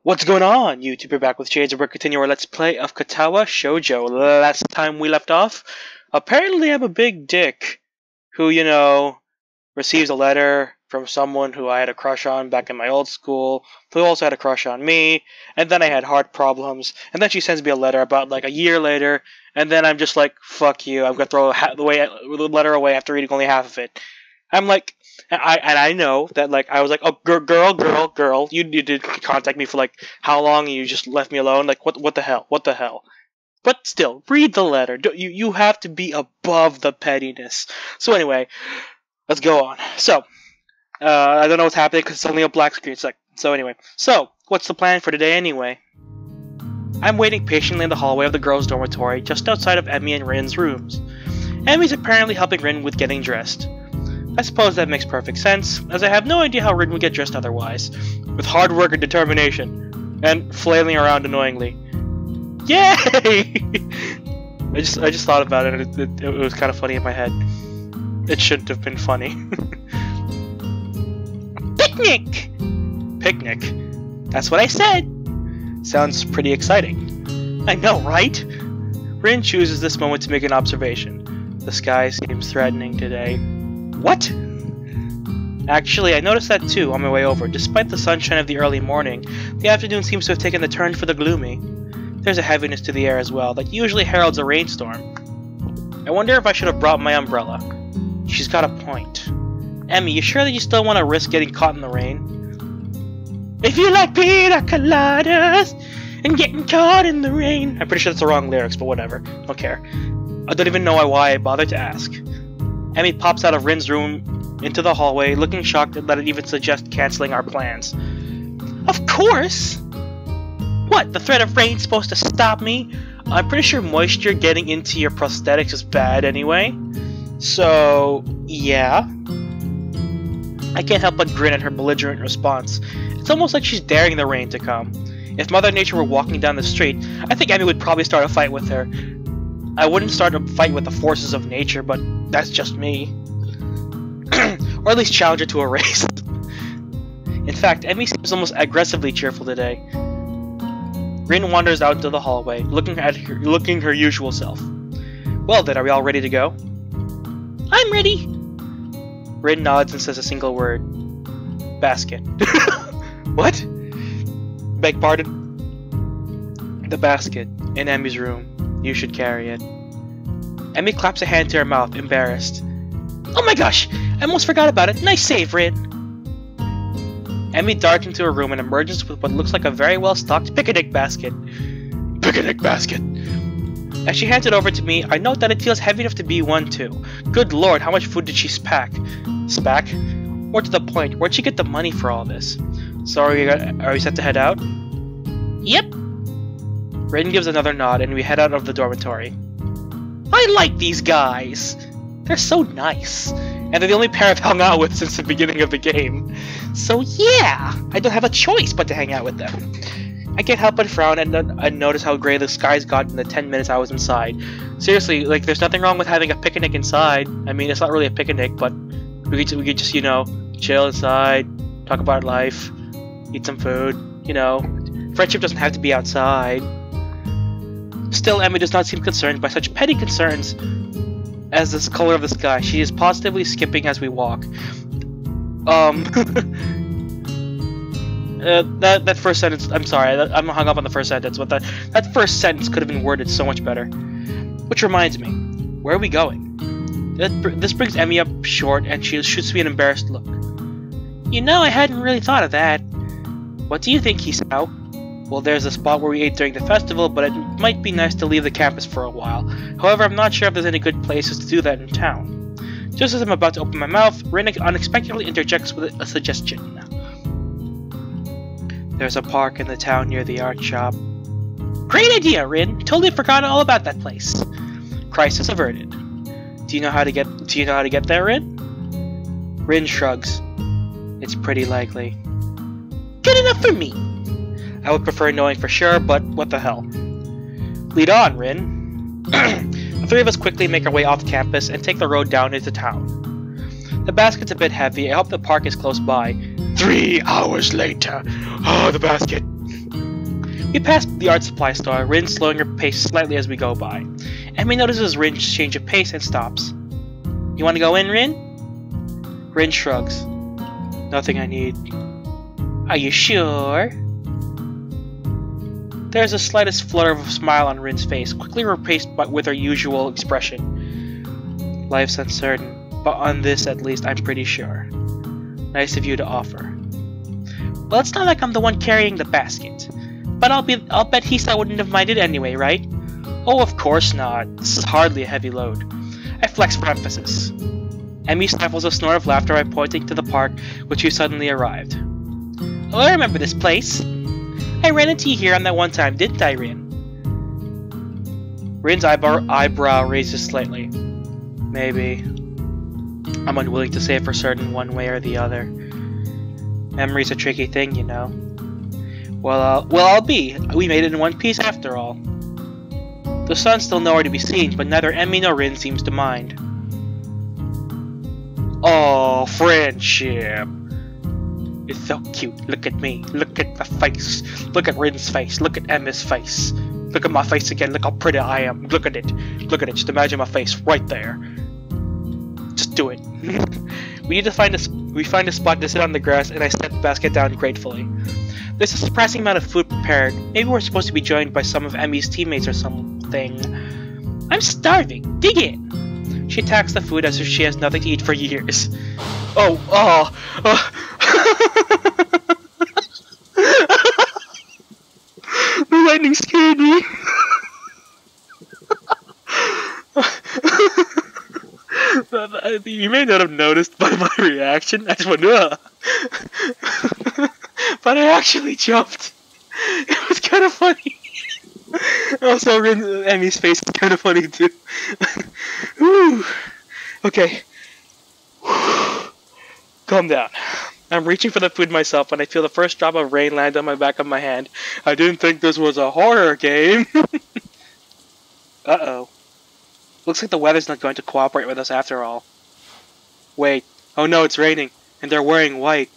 What's going on, YouTube? We're back with Shades, and we're continuing our Let's Play of Katawa Shoujo. Last time we left off, apparently I'm a big dick who, receives a letter from someone who I had a crush on back in my old school, who also had a crush on me, and then I had heart problems, and then she sends me a letter about like a year later, and then I'm just like, fuck you, I'm gonna throw the letter away after reading only half of it. I'm like, I know that, like, I was like, oh, girl, you did contact me for, like, how long, and you just left me alone? Like, what the hell? But still, read the letter. You have to be above the pettiness. So anyway, let's go on. So, I don't know what's happening because it's only a black screen. So anyway, what's the plan for today anyway? I'm waiting patiently in the hallway of the girls' dormitory, just outside of Emmy and Rin's rooms. Emmy's apparently helping Rin with getting dressed. I suppose that makes perfect sense, as I have no idea how Rin would get dressed otherwise, with hard work and determination, and flailing around annoyingly. Yay! I just thought about it, and it was kind of funny in my head. It shouldn't have been funny. Picnic! Picnic? That's what I said! Sounds pretty exciting. I know, right? Rin chooses this moment to make an observation. The sky seems threatening today. What? Actually, I noticed that too on my way over. Despite the sunshine of the early morning, the afternoon seems to have taken a turn for the gloomy. There's a heaviness to the air as well that usually heralds a rainstorm. I wonder if I should have brought my umbrella. She's got a point. Emmy, you sure that you still want to risk getting caught in the rain? If you like pina coladas and getting caught in the rain. I'm pretty sure that's the wrong lyrics, but whatever. Don't care. I don't even know why I bothered to ask. Emmy pops out of Rin's room into the hallway, looking shocked that it even suggests canceling our plans. Of course! What, the threat of rain's supposed to stop me? I'm pretty sure moisture getting into your prosthetics is bad anyway. So, yeah. I can't help but grin at her belligerent response. It's almost like she's daring the rain to come. If Mother Nature were walking down the street, I think Emmy would probably start a fight with her. I wouldn't start a fight with the forces of nature, but that's just me. Or at least challenge her to a race. In fact, Emmy seems almost aggressively cheerful today. Rin wanders out into the hallway, looking her usual self. Well then, are we all ready to go? I'm ready! Rin nods and says a single word. Basket. What? Beg pardon? The basket, in Emmy's room. You should carry it. Emmy claps a hand to her mouth, embarrassed. Oh my gosh! I almost forgot about it. Nice save, Rin! Emmy darts into her room and emerges with what looks like a very well-stocked picnic basket. Picnic basket! As she hands it over to me, I note that it feels heavy enough to be one too. Good lord, how much food did she pack? Spack? More to the point, where'd she get the money for all this? So are we set to head out? Yep! Rin gives another nod and we head out of the dormitory. I like these guys! They're so nice. And they're the only pair I've hung out with since the beginning of the game. So yeah, I don't have a choice but to hang out with them. I can't help but frown and notice how gray the skies got in the 10 minutes I was inside. Seriously, like, there's nothing wrong with having a picnic inside. I mean, it's not really a picnic, but we could just, chill inside, talk about life, eat some food, Friendship doesn't have to be outside. Still, Emmy does not seem concerned by such petty concerns as the color of the sky. She is positively skipping as we walk. That first sentence, I'm sorry, I'm hung up on the first sentence, but that first sentence could have been worded so much better. Which reminds me, where are we going? This brings Emmy up short, and she shoots me an embarrassed look. I hadn't really thought of that. What do you think, Hisao? Well, there's a spot where we ate during the festival, but it might be nice to leave the campus for a while. However, I'm not sure if there's any good places to do that in town. Just as I'm about to open my mouth, Rin unexpectedly interjects with a suggestion. There's a park in the town near the art shop. Great idea, Rin! Totally forgot all about that place. Crisis averted. Do you know how to get there, Rin? Rin shrugs. It's pretty likely. Good enough for me. I would prefer knowing for sure, but what the hell. Lead on, Rin. The three of us quickly make our way off campus and take the road down into town. The basket's a bit heavy. I hope the park is close by. 3 hours later. Oh, the basket. We pass the art supply store, Rin slowing her pace slightly as we go by. Emmy notices Rin's change of pace and stops. You want to go in, Rin? Rin shrugs. Nothing I need. Are you sure? There's the slightest flutter of a smile on Rin's face, quickly replaced with her usual expression. Life's uncertain, but on this at least I'm pretty sure. Nice of you to offer. Well, it's not like I'm the one carrying the basket. But I'll bet Hisa wouldn't have minded anyway, right? Oh, of course not. This is hardly a heavy load. I flex for emphasis. Emmy stifles a snort of laughter by pointing to the park, which we suddenly arrived. Oh, I remember this place. I ran into you here on that one time, didn't I, Rin? Rin's eyebrow raises slightly. Maybe. I'm unwilling to say for certain one way or the other. Memory's a tricky thing, you know. Well, I'll be. We made it in one piece after all. The sun's still nowhere to be seen, but neither Emmy nor Rin seems to mind. Oh, friendship. It's so cute. Look at me. Look at the face. Look at Rin's face. Look at Emma's face. Look at my face again. Look how pretty I am. Look at it. Look at it. Just imagine my face right there. Just do it. We find a spot to sit on the grass, and I set the basket down gratefully. There's a surprising amount of food prepared. Maybe we're supposed to be joined by some of Emmy's teammates or something. I'm starving. Dig in. She attacks the food as if she has nothing to eat for years. Oh. The lightning scared me. You may not have noticed by my reaction. I just went, ugh. But I actually jumped. It was kind of funny. Also, Emmy's face is kind of funny too. Okay. Calm down. I'm reaching for the food myself when I feel the first drop of rain land on my back of my hand. I didn't think this was a horror game. Uh-oh. Looks like the weather's not going to cooperate with us after all. Wait. Oh no, it's raining. And they're wearing white.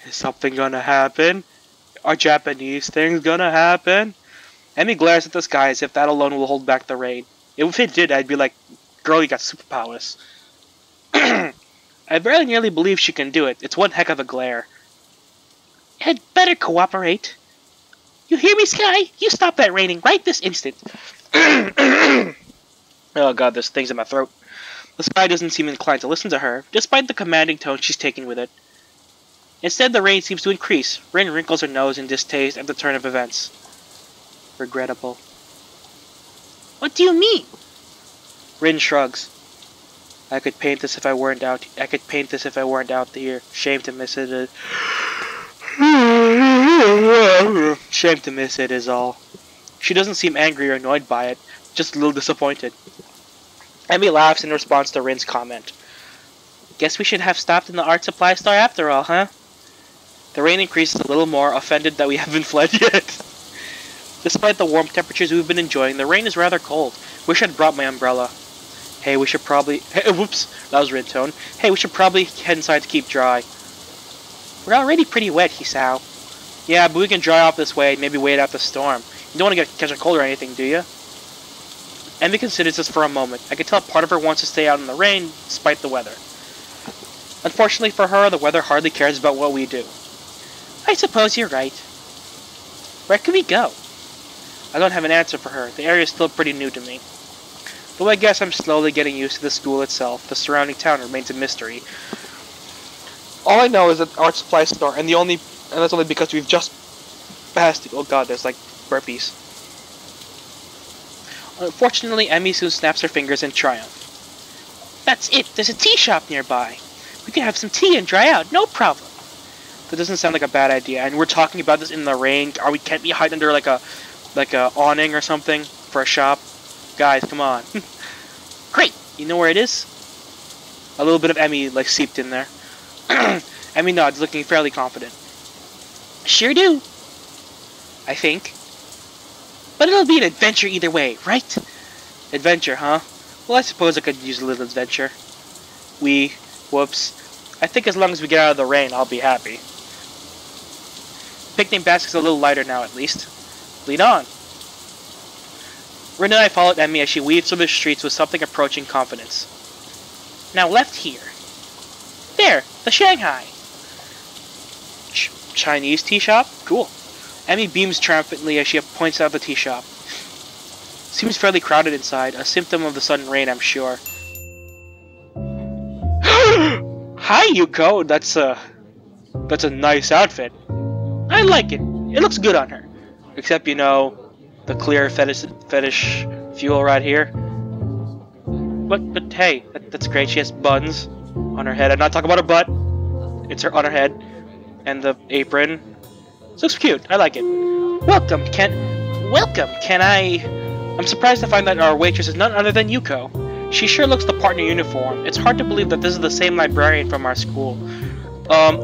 Is something gonna happen? Are Japanese things gonna happen? Emmy glares at the sky as if that alone will hold back the rain. If it did, I'd be like, girl, you got superpowers. I barely nearly believe she can do it. It's one heck of a glare. I'd better cooperate. You hear me, Sky? You stop that raining right this instant. Oh god, there's things in my throat. The Sky doesn't seem inclined to listen to her, despite the commanding tone she's taking with it. Instead, the rain seems to increase. Rin wrinkles her nose in distaste at the turn of events. Regrettable. What do you mean? Rin shrugs. I could paint this if I weren't out here. Shame to miss it. Shame to miss it is all. She doesn't seem angry or annoyed by it, just a little disappointed. Emmy laughs in response to Rin's comment. Guess we should have stopped in the art supply store after all, huh? The rain increases a little more, offended that we haven't fled yet. Despite the warm temperatures we've been enjoying, the rain is rather cold. Wish I'd brought my umbrella. Hey, we should probably... Hey, whoops, that was Rin tone. Hey, we should probably head inside to keep dry. We're already pretty wet, Hisao. Yeah, but we can dry off this way and maybe wait out the storm. You don't want to catch a cold or anything, do you? Emmy considers this for a moment. I can tell part of her wants to stay out in the rain, despite the weather. Unfortunately for her, the weather hardly cares about what we do. I suppose you're right. Where can we go? I don't have an answer for her. The area is still pretty new to me. Though I guess I'm slowly getting used to the school itself, the surrounding town remains a mystery. All I know is that art supply store, and that's only because we've just passed it. Oh god, there's like burpees. Unfortunately, Emmy soon snaps her fingers in triumph. That's it! There's a tea shop nearby! We can have some tea and dry out, no problem! That doesn't sound like a bad idea, and we're talking about this in the rain. Can't we hide under like a awning or something for a shop? Guys, come on. Great! You know where it is? A little bit of Emmy like seeped in there. Emmy nods, looking fairly confident. Sure do. I think. But it'll be an adventure either way, right? Adventure, huh? Well, I suppose I could use a little adventure. Whoops. I think as long as we get out of the rain, I'll be happy. Picnic basket's a little lighter now, at least. Lead on. Rin and I followed Emmy as she weaved through the streets with something approaching confidence. Now left here. There, the Shanghai. Chinese tea shop? Cool. Emmy beams triumphantly as she points out the tea shop. Seems fairly crowded inside, a symptom of the sudden rain, I'm sure. Hi, Yuko. That's a nice outfit. I like it. It looks good on her. Except, you know, the clear fetish fuel right here. But hey, that's great. She has buns on her head. I'm not talking about her butt. It's her on her head. And the apron. This looks cute. I like it. Welcome, can I'm surprised to find that our waitress is none other than Yuko. She sure looks the part in her uniform. It's hard to believe that this is the same librarian from our school.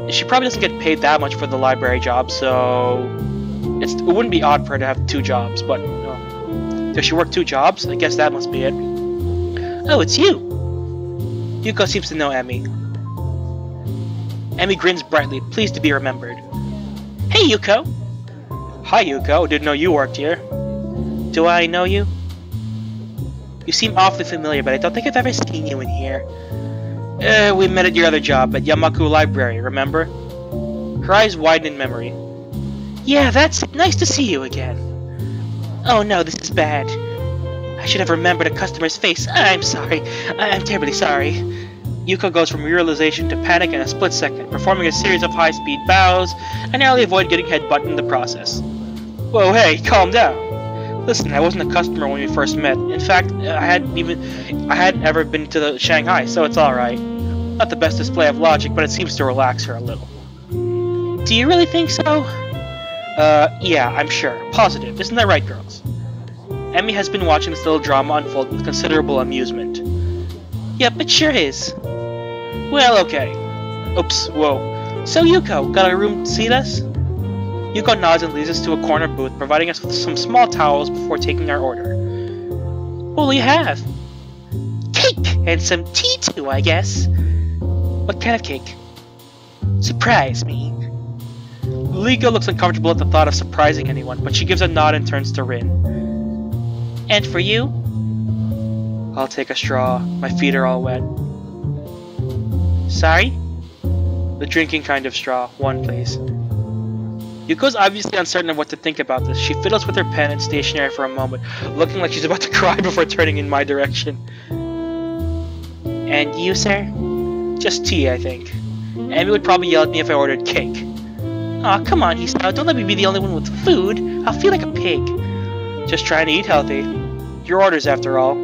She probably doesn't get paid that much for the library job, so it wouldn't be odd for her to have 2 jobs, but does she work 2 jobs? I guess that must be it. Oh, it's you! Yuko seems to know Emmy. Emmy grins brightly, pleased to be remembered. Hey, Yuko! Hi, Yuko. Didn't know you worked here. Do I know you? You seem awfully familiar, but I don't think I've ever seen you in here. We met at your other job, at Yamaku Library, remember? Her eyes widen in memory. Yeah, that's it. Nice to see you again. Oh no, this is bad. I should have remembered a customer's face. I'm sorry. I'm terribly sorry. Yuko goes from realization to panic in a split second, performing a series of high-speed bows, and narrowly avoid getting headbutted in the process. Whoa, hey, calm down. Listen, I wasn't a customer when we first met. In fact, I hadn't ever been to the Shanghai, so it's alright. Not the best display of logic, but it seems to relax her a little. Do you really think so? Yeah, I'm sure. Positive. Isn't that right, girls? Emmy has been watching this little drama unfold with considerable amusement. Yep, it sure is. Well, okay. Oops, whoa. So Yuko, got a room to seat us? Yuko nods and leads us to a corner booth, providing us with some small towels before taking our order. What will you have? Cake! And some tea too, I guess. What kind of cake? Surprise me. Liga looks uncomfortable at the thought of surprising anyone, but she gives a nod and turns to Rin. And for you? I'll take a straw. My feet are all wet. Sorry? The drinking kind of straw. One, please. Yuko's obviously uncertain of what to think about this. She fiddles with her pen and stationery for a moment, looking like she's about to cry before turning in my direction. And you, sir? Just tea, I think. Emmy would probably yell at me if I ordered cake. Aw, come on, Hisao, don't let me be the only one with food. I'll feel like a pig. Just trying to eat healthy. Your orders, after all.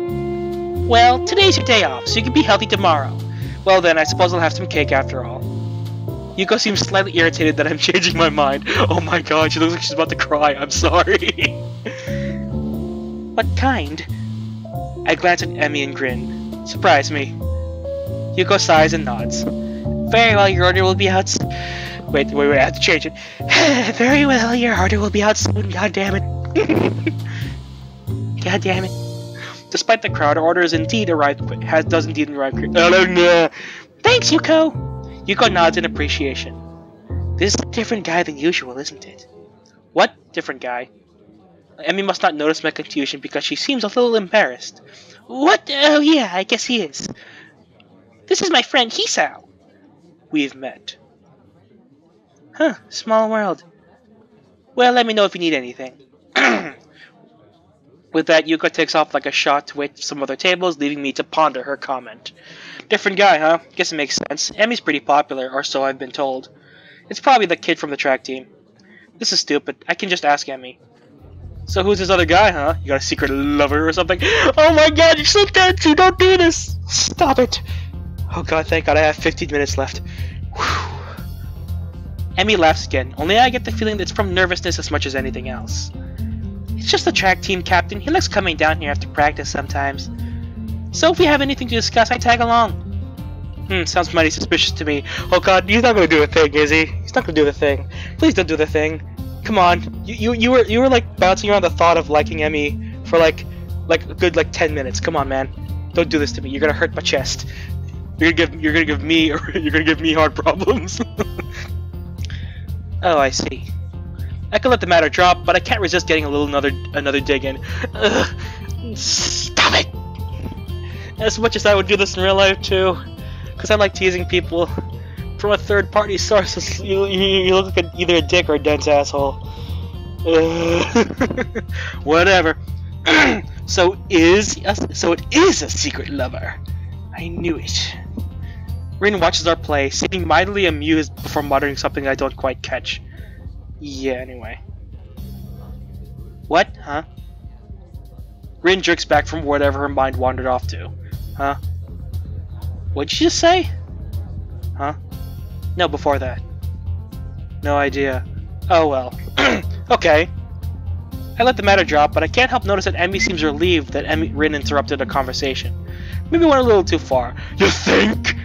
Well, today's your day off, so you can be healthy tomorrow. Well then, I suppose I'll have some cake after all. Yuko seems slightly irritated that I'm changing my mind. Oh my god, she looks like she's about to cry. I'm sorry. What kind? I glance at Emmy and grin. Surprise me. Yuko sighs and nods. Very well, your order will be out. Wait, I have to change it. Very well, your order will be out soon. God damn it. God damn it. Despite the crowd, our order has indeed arrived. Does indeed arrive. Thanks, Yuko. Yuko nods in appreciation. This is a different guy than usual, isn't it? What? Different guy? Emmy must not notice my confusion because she seems a little embarrassed. What? Oh yeah, I guess he is. This is my friend Hisao. We've met. Huh, small world. Well, let me know if you need anything. With that, Yuko takes off like a shot to wait for some other tables, leaving me to ponder her comment. Different guy, huh? Guess it makes sense. Emmy's pretty popular, or so I've been told. It's probably the kid from the track team. This is stupid. I can just ask Emmy. So who's this other guy, huh? You got a secret lover or something? Oh my god, you're so dead too! Don't do this! Stop it! Oh god, thank god I have 15 minutes left. Whew. Emmy laughs again, only I get the feeling that it's from nervousness as much as anything else. It's just the track team captain. He likes coming down here after practice sometimes. So if we have anything to discuss, I tag along. Sounds mighty suspicious to me. Oh god, he's not gonna do a thing, is he? He's not gonna do the thing. Please don't do the thing. Come on. You were like bouncing around the thought of liking Emmy for like a good 10 minutes. Come on, man. Don't do this to me. You're gonna hurt my chest. You're gonna give me hard problems. Oh, I see. I could let the matter drop, but I can't resist getting a little another dig in. Ugh, stop it! As much as I would do this in real life too, because I like teasing people from a third-party source. You look like either a dick or a dense asshole. Whatever. So it is a secret lover. I knew it. Rin watches our play, seeming mildly amused before muttering something I don't quite catch. Yeah, anyway. What? Huh? Rin jerks back from whatever her mind wandered off to. Huh? What'd you just say? Huh? No, before that. No idea. Oh well. Okay. I let the matter drop, but I can't help notice that Emmy seems relieved that Rin interrupted a conversation. Maybe went a little too far. You think?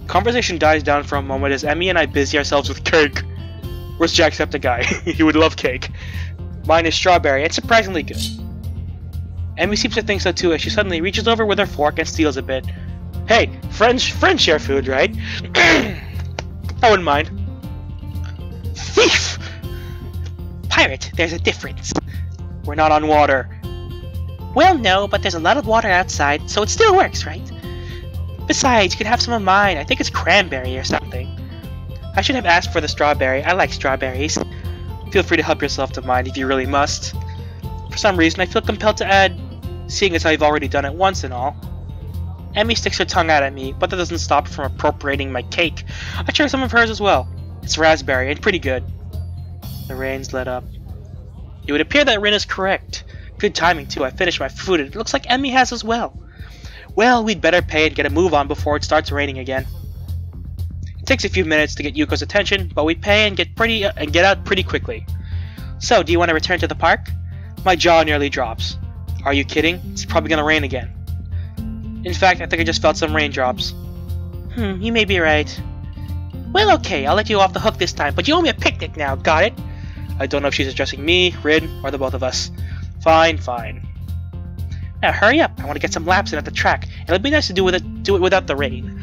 Conversation dies down for a moment as Emmy and I busy ourselves with cake. Where's Jacksepticeye? He would love cake. Mine is strawberry. It's surprisingly good. Emmy seems to think so too as she suddenly reaches over with her fork and steals a bit. Hey, friends share food, right? I wouldn't mind. Thief! Pirate, there's a difference. We're not on water. Well, no, but there's a lot of water outside, so it still works, right? Besides, you could have some of mine. I think it's cranberry or something. I should have asked for the strawberry. I like strawberries. Feel free to help yourself to mine if you really must. For some reason, I feel compelled to add, seeing as I've already done it once and all. Emmy sticks her tongue out at me, but that doesn't stop her from appropriating my cake. I share some of hers as well. It's raspberry, and pretty good. The rain's let up. It would appear that Rin is correct. Good timing, too. I finished my food, and it looks like Emmy has as well. Well, we'd better pay and get a move on before it starts raining again. It takes a few minutes to get Yuko's attention, but we pay and get out pretty quickly. So, do you want to return to the park? My jaw nearly drops. Are you kidding? It's probably gonna rain again. In fact, I think I just felt some raindrops. You may be right. Well, okay, I'll let you off the hook this time, but you owe me a picnic now, got it? I don't know if she's addressing me, Rin, or the both of us. Fine. Now hurry up, I want to get some laps in at the track, and it'll be nice to do it without the rain.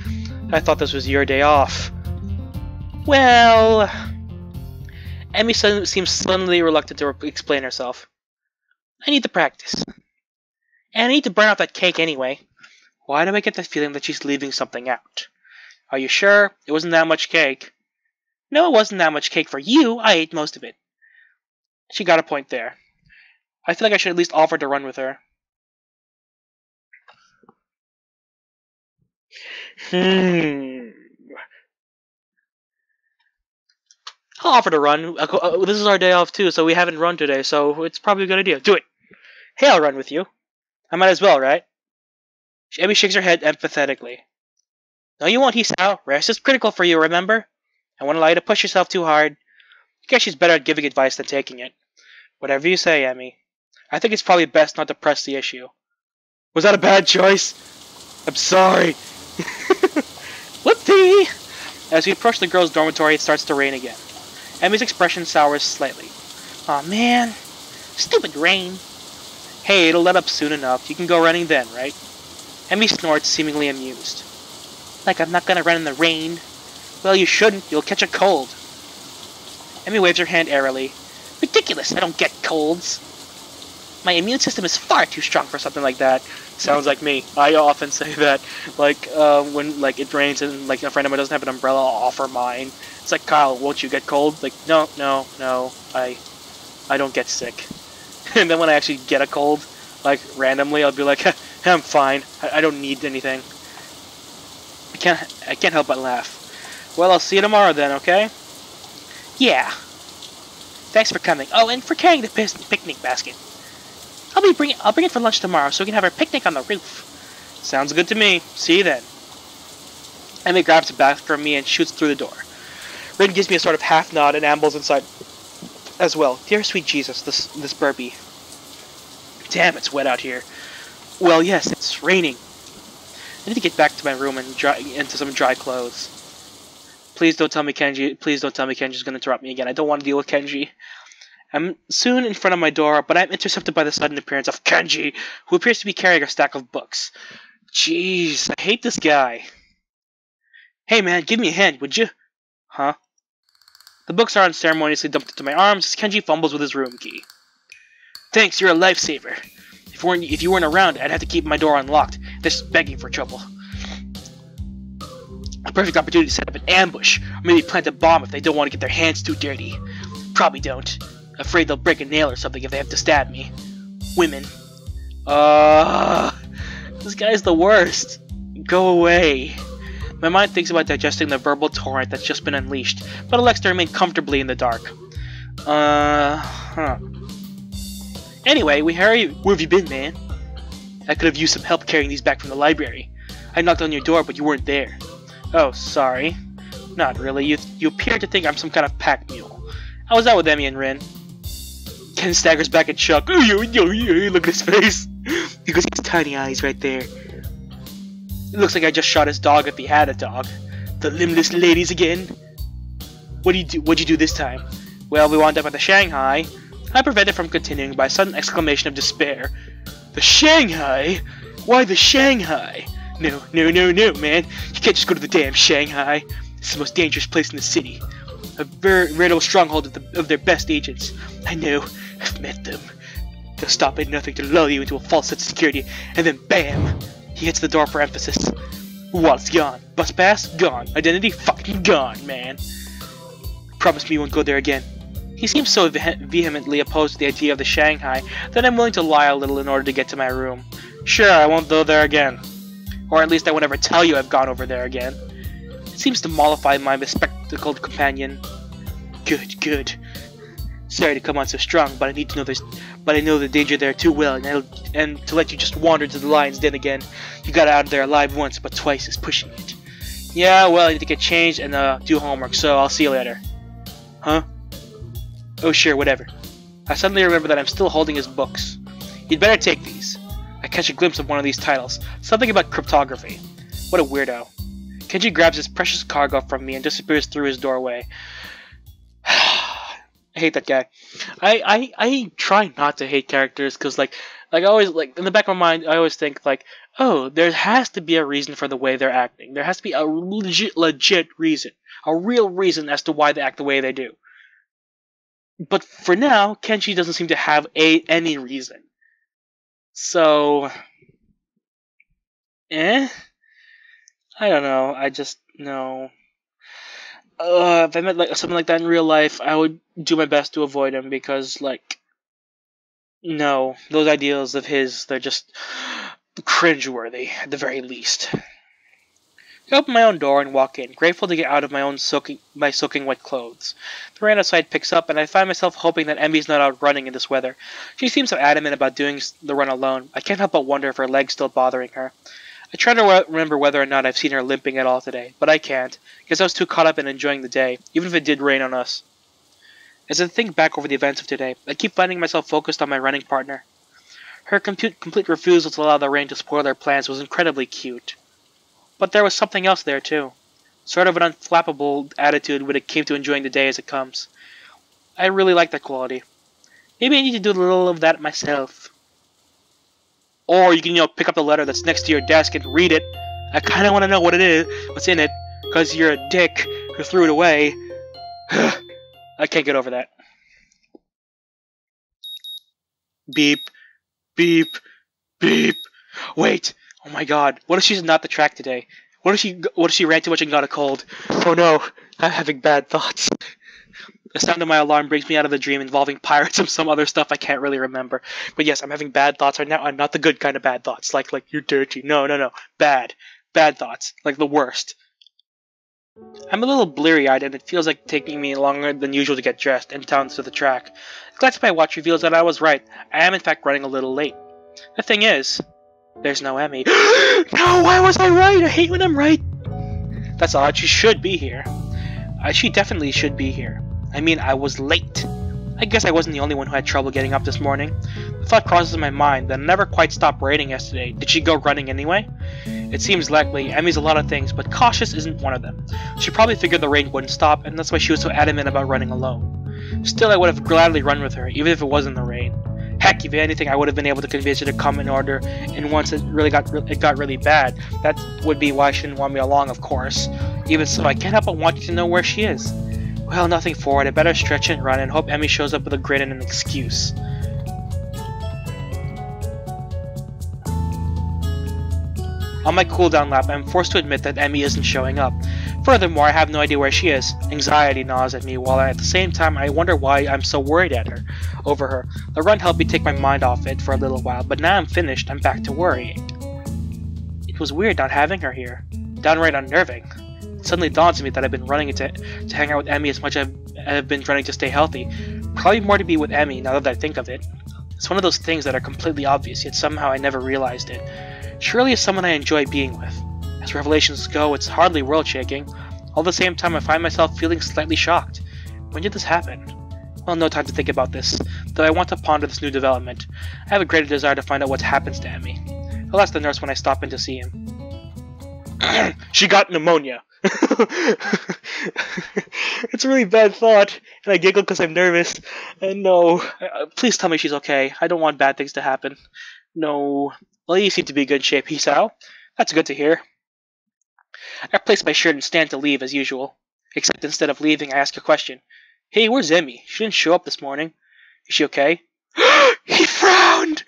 I thought this was your day off. Well... Emmy seems suddenly reluctant to explain herself. I need to practice. And I need to burn off that cake anyway. Why do I get the feeling that she's leaving something out? Are you sure? It wasn't that much cake. No, it wasn't that much cake for you. I ate most of it. She got a point there. I feel like I should at least offer to run with her. I'll offer to run. This is our day off too, so we haven't run today, so it's probably a good idea. Do it. Hey, I'll run with you. I might as well, right? Emmy shakes her head empathetically. No, you won't, Hisao. Rest is critical for you, remember? I won't allow you to push yourself too hard. I guess she's better at giving advice than taking it. Whatever you say, Emmy. I think it's probably best not to press the issue. Was that a bad choice? I'm sorry. Whoopsie! As we approach the girls' dormitory, it starts to rain again. Emmy's expression sours slightly. Aw, man. Stupid rain. Hey, it'll let up soon enough. You can go running then, right? Emmy snorts, seemingly amused. Like I'm not gonna run in the rain. Well, you shouldn't. You'll catch a cold. Emmy waves her hand airily. Ridiculous. I don't get colds. My immune system is far too strong for something like that. Sounds like me. I often say that. Like, when it rains and a friend of mine doesn't have an umbrella, I'll offer mine. It's like, Kyle, won't you get cold? Like, no. I don't get sick. And then when I actually get a cold, randomly, I'll be like, I'm fine. I don't need anything. I can't help but laugh. Well, I'll see you tomorrow then, okay? Yeah. Thanks for coming. Oh, and for carrying the picnic basket. I'll bring it for lunch tomorrow so we can have our picnic on the roof. Sounds good to me. See you then. Emmy grabs a basket from me and shoots through the door. Rin gives me a sort of half nod and ambles inside as well. Dear sweet Jesus, this burpee. Damn, it's wet out here. Well, yes, it's raining. I need to get back to my room and into some dry clothes. Please don't tell me Kenji's gonna interrupt me again. I don't want to deal with Kenji. I'm soon in front of my door, but I'm intercepted by the sudden appearance of Kenji, who appears to be carrying a stack of books. Jeez, I hate this guy. Hey man, give me a hand, would you? Huh? The books are unceremoniously dumped into my arms as Kenji fumbles with his room key. Thanks, you're a lifesaver. If you weren't around, I'd have to keep my door unlocked, just begging for trouble. A perfect opportunity to set up an ambush, or maybe plant a bomb if they don't want to get their hands too dirty. Probably don't. Afraid they'll break a nail or something if they have to stab me. Women. This guy's the worst. Go away. My mind thinks about digesting the verbal torrent that's just been unleashed, but elects to remain comfortably in the dark. Anyway, where have you been, man? I could have used some help carrying these back from the library. I knocked on your door, but you weren't there. Oh, sorry. Not really. You appear to think I'm some kind of pack mule. How was that with Emmy and Rin? Ken staggers back in shock. Look at his face. You can see his tiny eyes right there. It looks like I just shot his dog if he had a dog. The limbless ladies again. What'd you do this time? Well, we wound up at the Shanghai. I prevented from continuing by a sudden exclamation of despair. The Shanghai? Why the Shanghai? No, man. You can't just go to the damn Shanghai. It's the most dangerous place in the city. A veritable stronghold of their best agents. I know. I've met them. They'll stop at nothing to lull you into a false sense of security, and then BAM! He hits the door for emphasis. Wallet's gone. Bus pass? Gone. Identity? Fucking gone, man. Promise me you won't go there again. He seems so vehemently opposed to the idea of the Shanghai that I'm willing to lie a little in order to get to my room. Sure, I won't go there again. Or at least I won't ever tell you I've gone over there again. It seems to mollify my bespectacled companion. Good. Sorry to come on so strong, but I know the danger there too well, and to let you just wander to the lion's den again. You got out of there alive once, but twice is pushing it. Yeah, well, I need to get changed and do homework, so I'll see you later. Huh? Oh sure, whatever. I suddenly remember that I'm still holding his books. You'd better take these. I catch a glimpse of one of these titles. Something about cryptography. What a weirdo. Kenji grabs his precious cargo from me and disappears through his doorway. I hate that guy. I try not to hate characters because like I always in the back of my mind I always think like, oh, there has to be a reason for the way they're acting. There has to be a legit reason. A real reason as to why they act the way they do. But for now, Kenji doesn't seem to have any reason. So, I don't know. I just no. If I met something like that in real life, I would do my best to avoid him because, no, those ideals of his, they're just cringeworthy at the very least. I open my own door and walk in, grateful to get out of my soaking wet clothes. The rain outside picks up, and I find myself hoping that Emmy's not out running in this weather. She seems so adamant about doing the run alone. I can't help but wonder if her leg's still bothering her. I try to remember whether or not I've seen her limping at all today, but I can't, because I was too caught up in enjoying the day, even if it did rain on us. As I think back over the events of today, I keep finding myself focused on my running partner. Her complete refusal to allow the rain to spoil their plans was incredibly cute. But there was something else there, too. Sort of an unflappable attitude when it came to enjoying the day as it comes. I really like that quality. Maybe I need to do a little of that myself. Or you can, pick up the letter that's next to your desk and read it. I kind of want to know what it is, what's in it, because you're a dick who threw it away. I can't get over that. Beep, beep, beep. Wait. Oh my god. What if she's not the track today? What if she ran too much and got a cold? Oh no. I'm having bad thoughts. The sound of my alarm brings me out of the dream involving pirates and some other stuff I can't really remember. But yes, I'm having bad thoughts right now. I'm not the good kind of bad thoughts. Like you're dirty. No. Bad. Bad thoughts. Like the worst. I'm a little bleary-eyed and it feels like taking me longer than usual to get dressed and down to the track. A glance at my watch reveals that I was right. I am in fact running a little late. The thing is, there's no Emmy. No, why was I right? I hate when I'm right. That's odd. She should be here. She definitely should be here. I mean, I was late. I guess I wasn't the only one who had trouble getting up this morning. The thought crosses my mind that I never quite stopped raining yesterday. Did she go running anyway? It seems likely. Emmy's a lot of things, but cautious isn't one of them. She probably figured the rain wouldn't stop, and that's why she was so adamant about running alone. Still, I would have gladly run with her, even if it was in the rain. Heck, if anything, I would have been able to convince her to come in order, and once it got really bad, that would be why she didn't want me along, of course. Even so, I can't help but want you to know where she is. Well, nothing forward. I better stretch and run and hope Emmy shows up with a grin and an excuse. On my cooldown lap, I am forced to admit that Emmy isn't showing up. Furthermore, I have no idea where she is. Anxiety gnaws at me, while at the same time I wonder why I'm so worried over her. The run helped me take my mind off it for a little while, but now I'm finished, I'm back to worrying. It was weird not having her here. Downright unnerving. It suddenly dawns on me that I've been running to hang out with Emmy as much as I've been running to stay healthy. Probably more to be with Emmy, now that I think of it. It's one of those things that are completely obvious, yet somehow I never realized it. Surely it's someone I enjoy being with. As revelations go, it's hardly world-shaking. All at the same time, I find myself feeling slightly shocked. When did this happen? Well, no time to think about this, though I want to ponder this new development. I have a greater desire to find out what happens to Emmy. I'll ask the nurse when I stop in to see him. She got pneumonia. It's a really bad thought, and I giggle because I'm nervous. And no, please tell me she's okay. I don't want bad things to happen. No. Well, you seem to be in good shape, Hisao. That's good to hear. I place my shirt and stand to leave as usual. Except instead of leaving, I ask a question. Hey, where's Emmy? She didn't show up this morning. Is she okay? He frowned!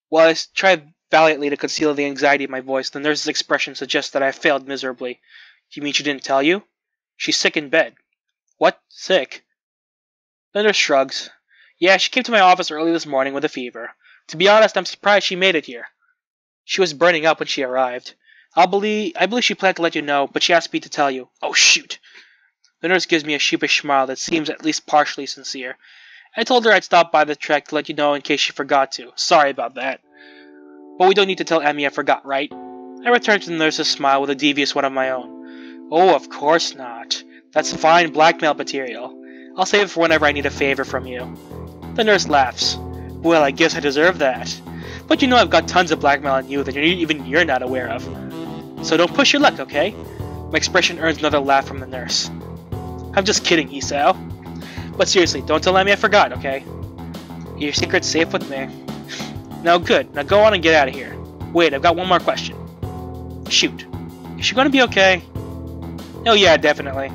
While I try valiantly to conceal the anxiety in my voice, the nurse's expression suggests that I failed miserably. You mean she didn't tell you? She's sick in bed. What? Sick? The nurse shrugs. Yeah, she came to my office early this morning with a fever. To be honest, I'm surprised she made it here. She was burning up when she arrived. I believe she planned to let you know, but she asked me to tell you. Oh, shoot. The nurse gives me a sheepish smile that seems at least partially sincere. I told her I'd stop by the trek to let you know in case she forgot to. Sorry about that. But we don't need to tell Emmy I forgot, right? I returned to the nurse's smile with a devious one of my own. Oh, of course not. That's fine blackmail material. I'll save it for whenever I need a favor from you. The nurse laughs. Well, I guess I deserve that. But you know I've got tons of blackmail on you that even you're not aware of. So don't push your luck, okay? My expression earns another laugh from the nurse. I'm just kidding, Hisao. But seriously, don't tell Emmy I forgot, okay? Your secret's safe with me. Now good, now go on and get out of here. Wait, I've got one more question. Shoot. Is she gonna be okay? Oh yeah, definitely.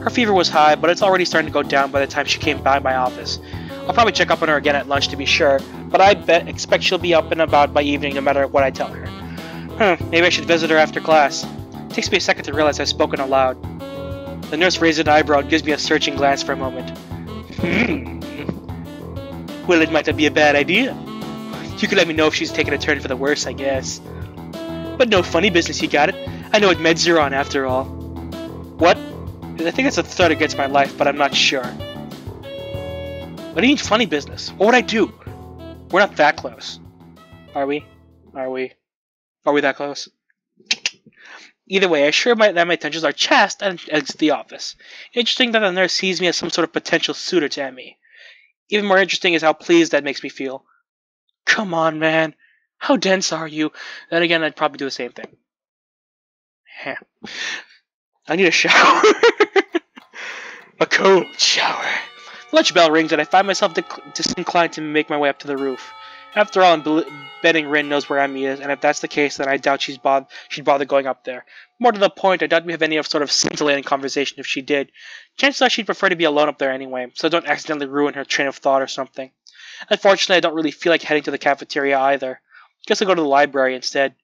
Her fever was high, but it's already starting to go down by the time she came by my office. I'll probably check up on her again at lunch to be sure, but I expect she'll be up and about by evening no matter what I tell her. Maybe I should visit her after class. It takes me a second to realize I've spoken aloud. The nurse raises an eyebrow and gives me a searching glance for a moment. Well, it might not be a bad idea. You can let me know if she's taking a turn for the worse, I guess. But no funny business, you got it. I know what meds you're on, after all. What? I think it's a threat against my life, but I'm not sure. What do you mean funny business? What would I do? We're not that close. Are we? Are we that close? Either way, I assure that my intentions are chaste and exit the office. Interesting that the nurse sees me as some sort of potential suitor to Emmy. Even more interesting is how pleased that makes me feel. Come on, man. How dense are you? Then again, I'd probably do the same thing. I need a shower. A cold shower. The lunch bell rings and I find myself disinclined to make my way up to the roof. After all, I'm betting Rin knows where Emmy is, and if that's the case, then I doubt she'd bother going up there. More to the point, I doubt we have any sort of scintillating conversation if she did. Chances are she'd prefer to be alone up there anyway, so don't accidentally ruin her train of thought or something. Unfortunately, I don't really feel like heading to the cafeteria either. Guess I'll go to the library instead.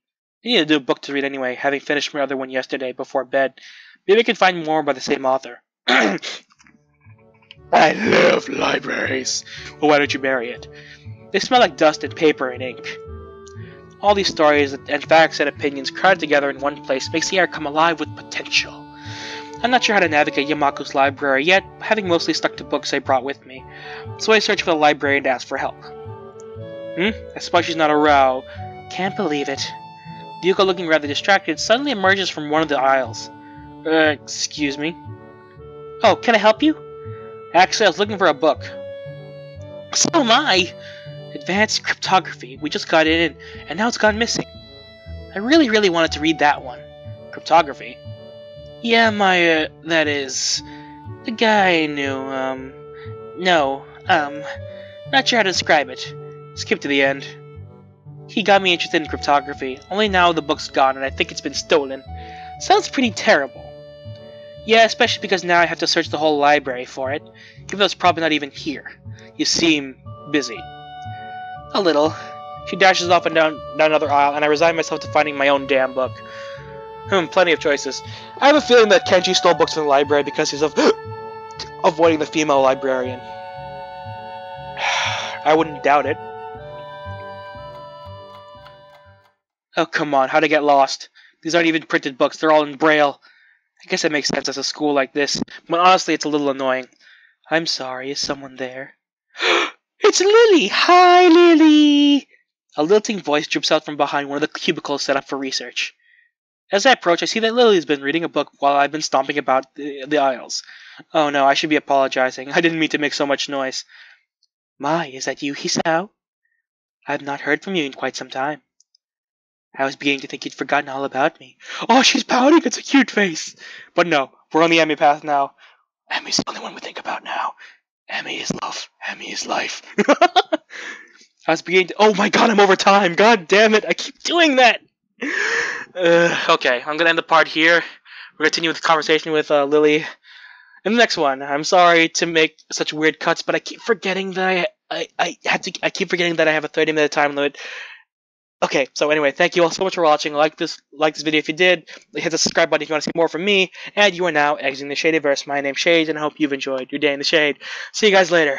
I need to do a book to read anyway, having finished my other one yesterday before bed. Maybe I can find more by the same author. I love libraries. Well, why don't you marry it? They smell like dust and paper and ink. All these stories and facts and opinions crowded together in one place makes the air come alive with potential. I'm not sure how to navigate Yamaku's library yet, having mostly stuck to books I brought with me, so I search for the library and ask for help. I suppose she's not around. Can't believe it. Ryuko, looking rather distracted, suddenly emerges from one of the aisles. Excuse me? Oh, can I help you? Actually, I was looking for a book. So am I! Advanced Cryptography. We just got it in, and now it's gone missing. I really wanted to read that one. Cryptography? Yeah, that is... The guy I knew, not sure how to describe it. Skip to the end. He got me interested in cryptography, only now the book's gone and I think it's been stolen. Sounds pretty terrible. Yeah, especially because now I have to search the whole library for it, even though it's probably not even here. You seem busy. A little. She dashes off and down another aisle, and I resign myself to finding my own damn book. Plenty of choices. I have a feeling that Kenji stole books from the library because he's avoiding the female librarian. I wouldn't doubt it. Oh, come on, how to get lost? These aren't even printed books, they're all in Braille. I guess it makes sense as a school like this, but honestly it's a little annoying. I'm sorry, is someone there? It's Lily! Hi, Lily! A lilting voice droops out from behind one of the cubicles set up for research. As I approach, I see that Lily's been reading a book while I've been stomping about the aisles. Oh no, I should be apologizing. I didn't mean to make so much noise. My, is that you, Hisao? I've not heard from you in quite some time. I was beginning to think you'd forgotten all about me. Oh, she's pouting! It's a cute face! But no, we're on the Emmy path now. Emmy's the only one we think about now. Emmy is love. Emmy is life. I was beginning to... Oh my god, I'm over time! God damn it, I keep doing that! Okay, I'm gonna end the part here. We're gonna continue with the conversation with Lily in the next one. I'm sorry to make such weird cuts, but I keep forgetting that I keep forgetting that I have a 30-minute time limit. Okay, so anyway, thank you all so much for watching. Like this video if you did. Hit the subscribe button if you want to see more from me. And you are now exiting the Shadyverse. My name's Shade, and I hope you've enjoyed your day in the shade. See you guys later.